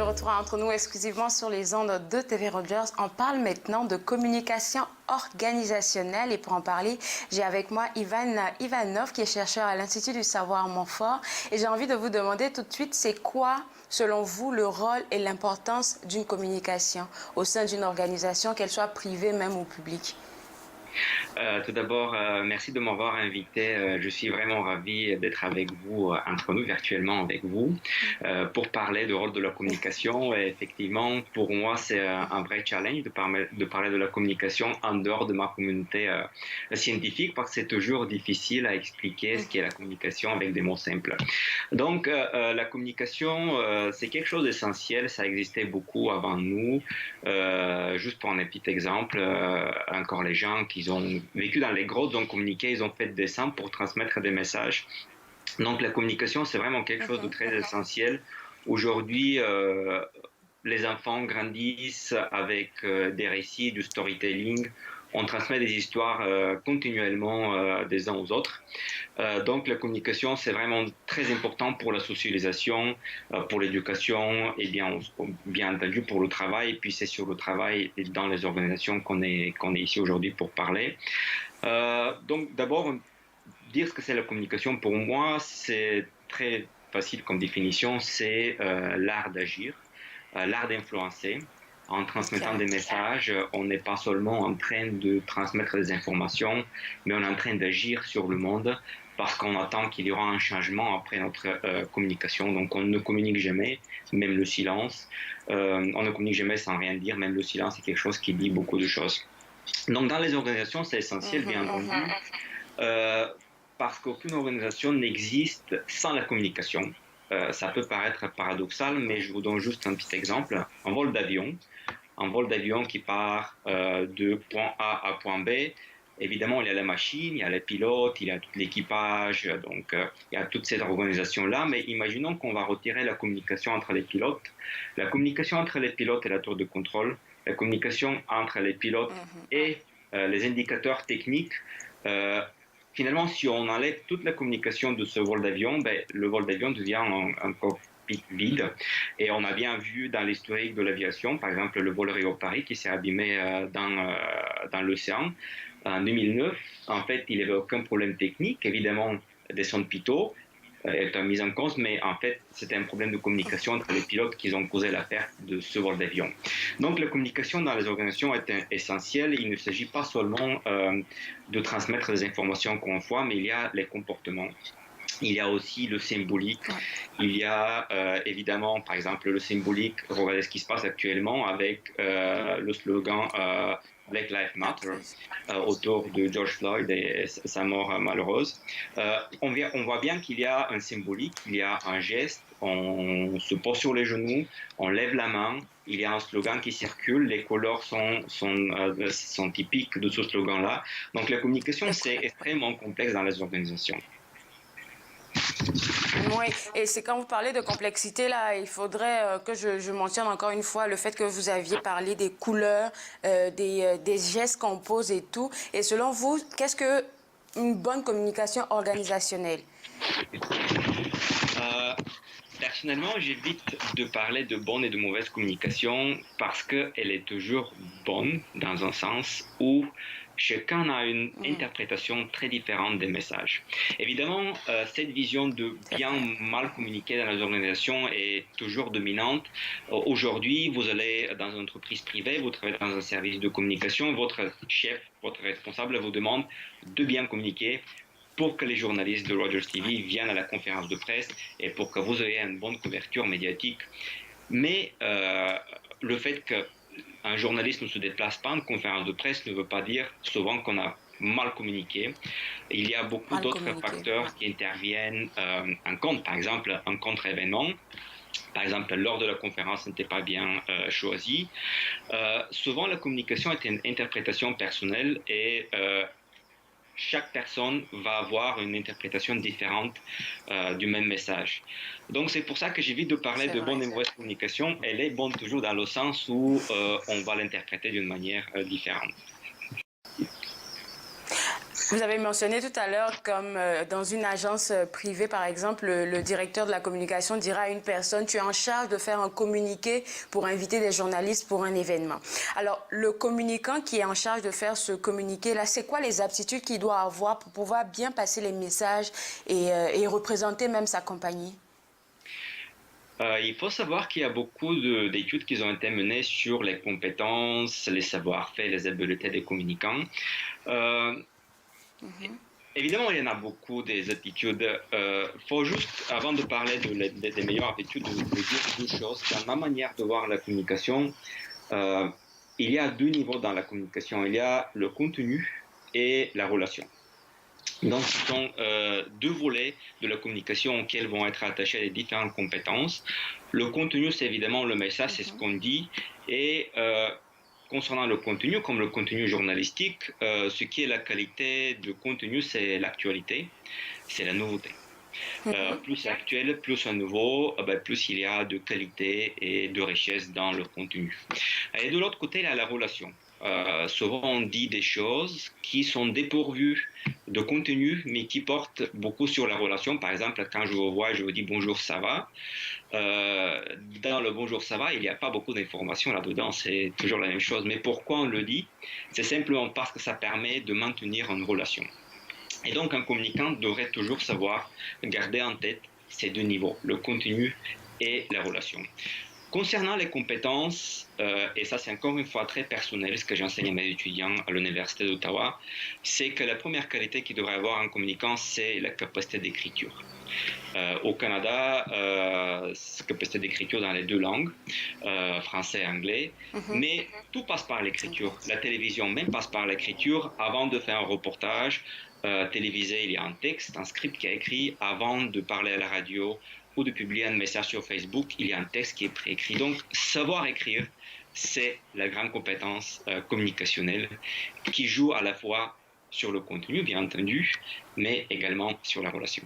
retour entre nous exclusivement sur les ondes de TV Rogers. On parle maintenant de communication organisationnelle et pour en parler, j'ai avec moi Ivan Ivanov qui est chercheur à l'Institut du Savoir Montfort et j'ai envie de vous demander tout de suite, c'est quoi selon vous le rôle et l'importance d'une communication au sein d'une organisation, qu'elle soit privée même ou publique? Tout d'abord, merci de m'avoir invité. Je suis vraiment ravi d'être avec vous, entre nous, virtuellement avec vous, pour parler du rôle de la communication. Et effectivement, pour moi, c'est un vrai challenge de parler de la communication en dehors de ma communauté scientifique, parce que c'est toujours difficile à expliquer ce qu'est la communication avec des mots simples. Donc, la communication, c'est quelque chose d'essentiel. Ça existait beaucoup avant nous. Juste pour un petit exemple, encore les gens qui ont vécu dans les grottes ont communiqué, ils ont fait des dessins pour transmettre des messages. Donc la communication, c'est vraiment quelque chose de très essentiel. Aujourd'hui, les enfants grandissent avec des récits, du storytelling. On transmet des histoires continuellement des uns aux autres. Donc la communication, c'est vraiment très important pour la socialisation, pour l'éducation et bien entendu pour le travail. Et puis c'est sur le travail et dans les organisations qu'on est ici aujourd'hui pour parler. Donc d'abord, dire ce que c'est la communication, pour moi, c'est très facile comme définition, c'est l'art d'agir, l'art d'influencer. En transmettant des messages, on n'est pas seulement en train de transmettre des informations, mais on est en train d'agir sur le monde parce qu'on attend qu'il y aura un changement après notre communication. Donc on ne communique jamais, même le silence. On ne communique jamais sans rien dire, même le silence est quelque chose qui dit beaucoup de choses. Donc dans les organisations, c'est essentiel, bien entendu, parce qu'aucune organisation n'existe sans la communication. Ça peut paraître paradoxal, mais je vous donne juste un petit exemple. Un vol d'avion qui part de point A à point B, évidemment, il y a la machine, il y a les pilotes, il y a tout l'équipage, donc il y a toute cette organisation-là, mais imaginons qu'on va retirer la communication entre les pilotes. La communication entre les pilotes et la tour de contrôle, la communication entre les pilotes et les indicateurs techniques. Finalement, si on enlève toute la communication de ce vol d'avion, le vol d'avion devient un cockpit vide. Et on a bien vu dans l'historique de l'aviation, par exemple le vol Rio-Paris qui s'est abîmé dans l'océan en 2009. En fait, il n'y avait aucun problème technique. Évidemment, des sons de pitot étant mis en cause, mais en fait, c'était un problème de communication entre les pilotes qui ont causé la perte de ce vol d'avion. Donc, la communication dans les organisations est essentielle. Il ne s'agit pas seulement de transmettre des informations qu'on voit, mais il y a les comportements. Il y a aussi le symbolique. Il y a évidemment, par exemple, le symbolique. Regardez ce qui se passe actuellement avec le slogan Black Lives Matter autour de George Floyd et sa mort malheureuse. On voit bien qu'il y a un symbolique, il y a un geste. On se pose sur les genoux, on lève la main. Il y a un slogan qui circule. Les couleurs sont typiques de ce slogan-là. Donc la communication, c'est extrêmement complexe dans les organisations. Oui, et c'est quand vous parlez de complexité, là, il faudrait que je mentionne encore une fois le fait que vous aviez parlé des couleurs, des gestes qu'on pose et tout. Et selon vous, qu'est-ce que une bonne communication organisationnelle? Personnellement, j'évite de parler de bonne et de mauvaise communication parce qu'elle est toujours bonne dans un sens où chacun a une interprétation très différente des messages. Évidemment, cette vision de bien ou mal communiquer dans les organisations est toujours dominante. Aujourd'hui, vous allez dans une entreprise privée, vous travaillez dans un service de communication, votre chef, votre responsable vous demande de bien communiquer pour que les journalistes de Rogers TV viennent à la conférence de presse et pour que vous ayez une bonne couverture médiatique. Mais le fait qu'un journaliste ne se déplace pas à une conférence de presse ne veut pas dire souvent qu'on a mal communiqué. Il y a beaucoup d'autres facteurs qui interviennent en compte, par exemple un contre-événement. Par exemple, lors de la conférence, n'était pas bien choisi. Souvent, la communication est une interprétation personnelle et chaque personne va avoir une interprétation différente du même message. Donc c'est pour ça que j'évite de parler de bonne et mauvaise communication. Elle est bonne toujours dans le sens où on va l'interpréter d'une manière différente. Vous avez mentionné tout à l'heure comme dans une agence privée, par exemple, le directeur de la communication dira à une personne, tu es en charge de faire un communiqué pour inviter des journalistes pour un événement. Alors, le communicant qui est en charge de faire ce communiqué-là, c'est quoi les aptitudes qu'il doit avoir pour pouvoir bien passer les messages et représenter même sa compagnie? Il faut savoir qu'il y a beaucoup d'études qui ont été menées sur les compétences, les savoir-faire, les habiletés des communicants. Euh, Évidemment, il y en a beaucoup des aptitudes. Faut juste, avant de parler des meilleures aptitudes, de dire deux choses. Dans ma manière de voir la communication, euh, il y a deux niveaux dans la communication. Il y a le contenu et la relation. Donc, ce sont deux volets de la communication auxquels vont être attachées les différentes compétences. Le contenu, c'est évidemment le message, c'est ce qu'on dit. Et concernant le contenu, comme le contenu journalistique, ce qui est la qualité de contenu, c'est l'actualité, c'est la nouveauté. Plus c'est actuel, plus c'est nouveau, plus il y a de qualité et de richesse dans le contenu. Et de l'autre côté, il y a la relation. Souvent, on dit des choses qui sont dépourvues de contenu, mais qui portent beaucoup sur la relation. Par exemple, quand je vous vois, je vous dis bonjour, ça va. Dans le bonjour, ça va, il n'y a pas beaucoup d'informations là-dedans, c'est toujours la même chose. Mais pourquoi on le dit? C'est simplement parce que ça permet de maintenir une relation. Et donc, un communicant devrait toujours savoir garder en tête ces deux niveaux, le contenu et la relation. Concernant les compétences, et ça c'est encore une fois très personnel, ce que j'enseigne à mes étudiants à l'Université d'Ottawa, c'est que la première qualité qu'il devrait avoir un communicant, c'est la capacité d'écriture. Au Canada, capacité d'écriture dans les deux langues, français et anglais, mais tout passe par l'écriture. La télévision même passe par l'écriture. Avant de faire un reportage télévisé, il y a un texte, un script qui est écrit. Avant de parler à la radio ou de publier un message sur Facebook, il y a un texte qui est préécrit. Donc, savoir écrire, c'est la grande compétence communicationnelle qui joue à la fois sur le contenu, bien entendu, mais également sur la relation.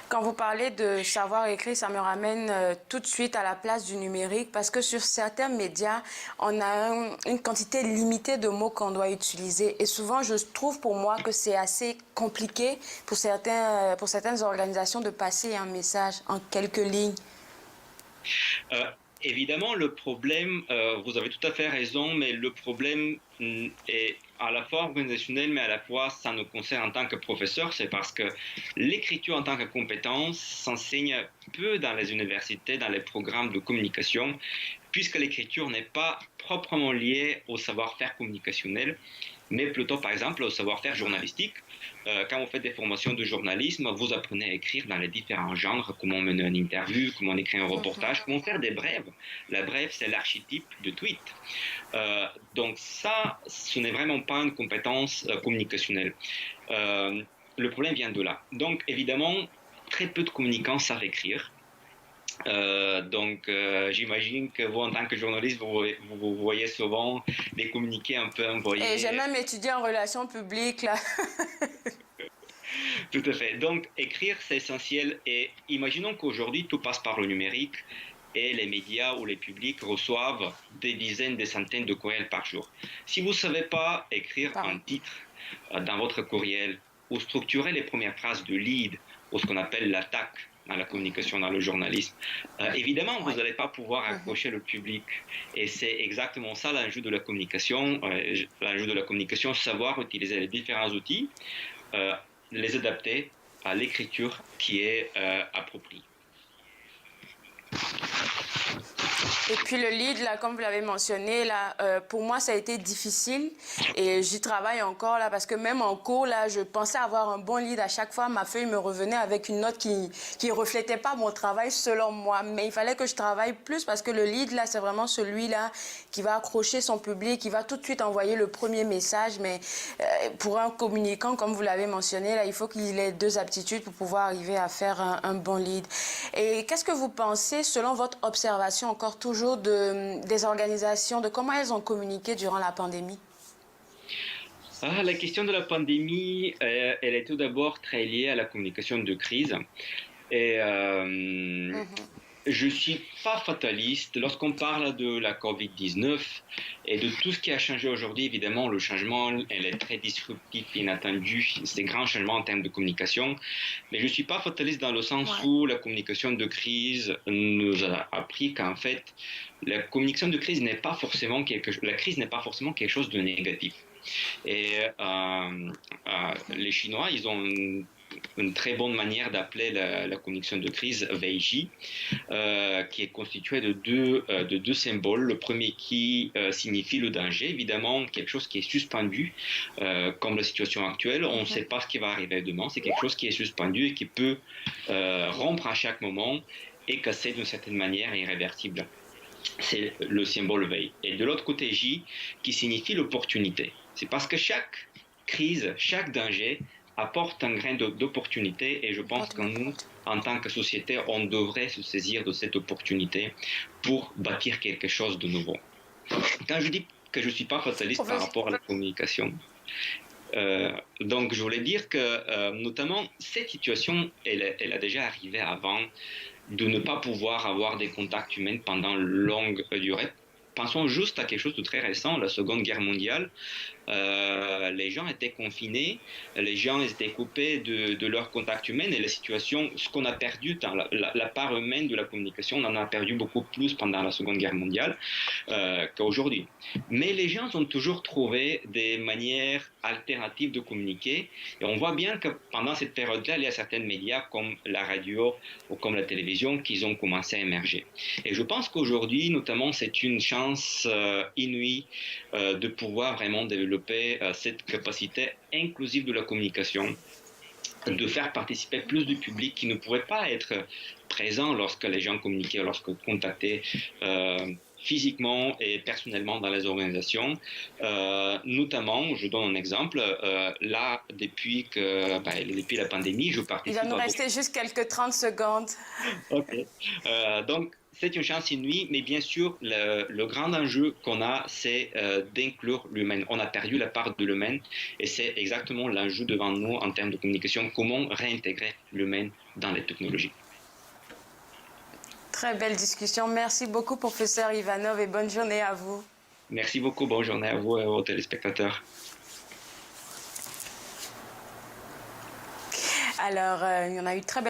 Quand vous parlez de savoir écrire, ça me ramène tout de suite à la place du numérique parce que sur certains médias, on a une quantité limitée de mots qu'on doit utiliser. Et souvent, je trouve pour moi que c'est assez compliqué pour certaines organisations de passer un message en quelques lignes. Évidemment, le problème, vous avez tout à fait raison, mais le problème est à la fois organisationnel, mais à la fois ça nous concerne en tant que professeur, c'est parce que l'écriture en tant que compétence s'enseigne peu dans les universités, dans les programmes de communication, puisque l'écriture n'est pas proprement liée au savoir-faire communicationnel, mais plutôt par exemple au savoir-faire journalistique. Quand vous faites des formations de journalisme, vous apprenez à écrire dans les différents genres, comment mener une interview, comment écrire un reportage, comment faire des brèves. La brève, c'est l'archétype de tweet. Donc ça, ce n'est vraiment pas une compétence communicationnelle. Le problème vient de là. Donc évidemment, très peu de communicants savent écrire. J'imagine que vous, en tant que journaliste, vous voyez souvent des communiqués un peu envoyés. Et j'ai même étudié en relations publiques, là. Tout à fait. Donc, écrire, c'est essentiel. Et imaginons qu'aujourd'hui, tout passe par le numérique et les médias ou les publics reçoivent des dizaines, des centaines de courriels par jour. Si vous ne savez pas écrire un titre dans votre courriel ou structurer les premières phrases de lead ou ce qu'on appelle l'attaque dans la communication, dans le journalisme, évidemment, vous n'allez pas pouvoir accrocher le public. Et c'est exactement ça l'enjeu de la communication. L'enjeu de la communication, savoir utiliser les différents outils, les adapter à l'écriture qui est appropriée. Et puis le lead, là, comme vous l'avez mentionné, là, pour moi, ça a été difficile et j'y travaille encore là parce que même en cours, là, je pensais avoir un bon lead. À chaque fois, ma feuille me revenait avec une note qui reflétait pas mon travail selon moi. Mais il fallait que je travaille plus parce que le lead, là, c'est vraiment celui-là qui va accrocher son public, qui va tout de suite envoyer le premier message. Mais pour un communicant, comme vous l'avez mentionné, là, il faut qu'il ait deux aptitudes pour pouvoir arriver à faire un bon lead. Et qu'est-ce que vous pensez, selon votre observation, encore toujours des organisations, de comment elles ont communiqué durant la pandémie? La question de la pandémie, elle est tout d'abord très liée à la communication de crise. Et Je ne suis pas fataliste. Lorsqu'on parle de la Covid-19 et de tout ce qui a changé aujourd'hui, évidemment, le changement, elle est très disruptif, inattendu. C'est un grand changement en termes de communication. Mais je ne suis pas fataliste dans le sens Ouais. où la communication de crise nous a appris qu'en fait, la communication de crise n'est pas forcément la crise n'est pas forcément quelque chose de négatif. Et les Chinois, ils ont une très bonne manière d'appeler la communication de crise Weiji, qui est constituée de deux symboles. Le premier qui signifie le danger, évidemment, quelque chose qui est suspendu, comme la situation actuelle. On ne sait pas ce qui va arriver demain. C'est quelque chose qui est suspendu et qui peut rompre à chaque moment et casser d'une certaine manière irréversible. C'est le symbole Wei. Et de l'autre côté, J, qui signifie l'opportunité. C'est parce que chaque crise, chaque danger apporte un grain d'opportunité et je pense que nous, en tant que société, on devrait se saisir de cette opportunité pour bâtir quelque chose de nouveau. Quand je dis que je ne suis pas fataliste par rapport à la communication, donc je voulais dire que notamment cette situation, elle a déjà arrivé avant de ne pas pouvoir avoir des contacts humains pendant longue durée. Pensons juste à quelque chose de très récent, la Seconde Guerre mondiale. Les gens étaient confinés, les gens étaient coupés de leur contact humain et la situation, ce qu'on a perdu dans la part humaine de la communication, on en a perdu beaucoup plus pendant la Seconde Guerre mondiale qu'aujourd'hui. Mais les gens ont toujours trouvé des manières alternatives de communiquer et on voit bien que pendant cette période-là, il y a certains médias comme la radio ou comme la télévision qui ont commencé à émerger. Et je pense qu'aujourd'hui, notamment, c'est une chance inouïe de pouvoir vraiment développer cette capacité inclusive de la communication, de faire participer plus du public qui ne pouvait pas être présent lorsque les gens communiquaient, lorsque contactaient physiquement et personnellement dans les organisations. Notamment, je donne un exemple, là, depuis la pandémie, je participe... Il va nous rester juste quelques 30 secondes. Ok. Donc, c'est une chance inouïe, mais bien sûr, le grand enjeu qu'on a, c'est d'inclure l'humain. On a perdu la part de l'humain et c'est exactement l'enjeu devant nous en termes de communication, comment réintégrer l'humain dans les technologies. Très belle discussion. Merci beaucoup, professeur Ivanov, et bonne journée à vous. Merci beaucoup. Bonne journée à vous et aux téléspectateurs. Alors, il y en a eu très belle